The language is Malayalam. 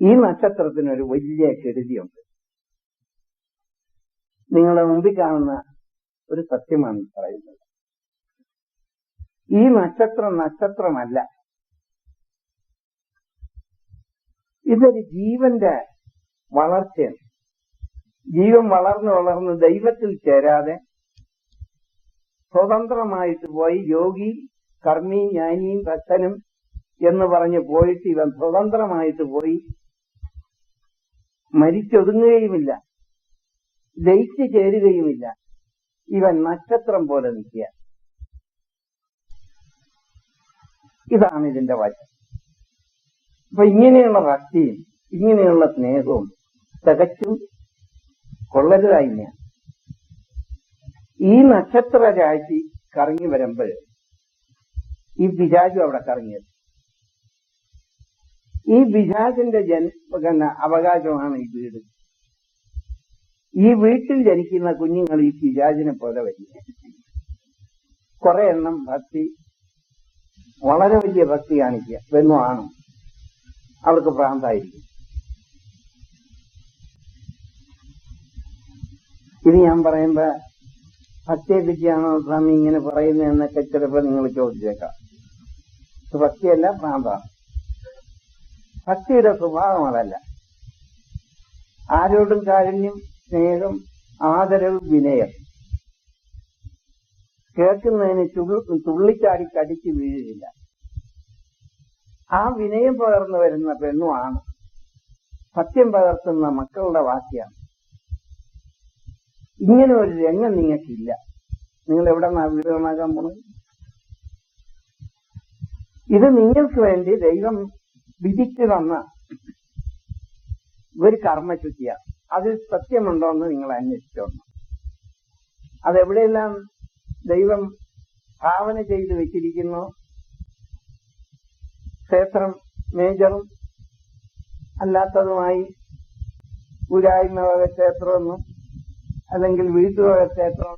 ഈ നക്ഷത്രത്തിനൊരു വലിയ കെടുതിയുണ്ട്. നിങ്ങളുടെ മുമ്പിൽ കാണുന്ന ഒരു സത്യമാണ് പറയുന്നത്. ഈ നക്ഷത്രമല്ല, ഇതൊരു ജീവന്റെ വളർച്ചയാണ്. ജീവൻ വളർന്ന് ദൈവത്തിൽ ചേരാതെ സ്വതന്ത്രമായിട്ട് പോയി യോഗി, കർമ്മി, ജ്ഞാനിയും ഭക്തനും എന്ന് പറഞ്ഞ് പോയിട്ട് ഇവൻ സ്വതന്ത്രമായിട്ട് പോയി മരിച്ചൊതുങ്ങുകയുമില്ല, ലയിച്ചു ചേരുകയുമില്ല. ഇവൻ നക്ഷത്രം പോലെ നിൽക്കുക. ഇതാണ് ഇതിന്റെ വശം. അപ്പൊ ഇങ്ങനെയുള്ള ഭക്തിയും ഇങ്ങനെയുള്ള സ്നേഹവും തികച്ചും കൊള്ളരുതായ്മയാണ്. ഈ നക്ഷത്ര രാശി കറങ്ങി വരുമ്പോൾ ഈ പിശാചും അവിടെ കറങ്ങിയത്. ഈ പിശാചിന്റെ അവകാശമാണ് ഈ വീട്. ഈ വീട്ടിൽ ജനിക്കുന്ന കുഞ്ഞുങ്ങൾ ഈ പിശാചിനെ പോലെ വരിക. കുറെ എണ്ണം ഭക്തി, വളരെ വലിയ ഭക്തി കാണിക്കുക, പെണ്ണും ആണും, അവർക്ക് ഭ്രാന്തായിരിക്കും. ഇത് ഞാൻ പറയുമ്പോ ഭക്തിയെ പറ്റിയാണോ സ്വാമി ഇങ്ങനെ പറയുന്നതെന്നൊക്കെ ചിലപ്പോൾ നിങ്ങൾ ചോദിച്ചേക്കാം. ഭക്തിയല്ല, ഭ്രാന്താണ്. ഭക്തിയുടെ സ്വഭാവം അതല്ല. ആരോടും കാരുണ്യം, സ്നേഹം, ആദരവ്, വിനയം. കേൾക്കുന്നതിന് തുള്ളിച്ചാടി കടിച്ചു വീഴില്ല. ആ വിനയം പകർന്നു വരുന്ന പെണ്ണുമാണ് സത്യം പകർത്തുന്ന മക്കളുടെ വാക്യാണ്. ഇങ്ങനെ ഒരു രംഗം നിങ്ങൾക്കില്ല. നിങ്ങൾ എവിടെ വീടുകളാക്കാൻ പോണത്? ഇത് നിങ്ങൾക്ക് വേണ്ടി ദൈവം വിധിച്ചു തന്ന ഒരു കർമ്മശുദ്ധിയാണ്. അതിൽ സത്യമുണ്ടോ എന്ന് നിങ്ങൾ അന്വേഷിച്ചോണം. അതെവിടെയെല്ലാം ദൈവം ഭാവന ചെയ്ത് വെച്ചിരിക്കുന്നു, ക്ഷേത്രം മേജറും അല്ലാത്തതുമായി ഊരായ്മ വക ക്ഷേത്രമെന്നും അല്ലെങ്കിൽ വീട്ടുവക ക്ഷേത്രം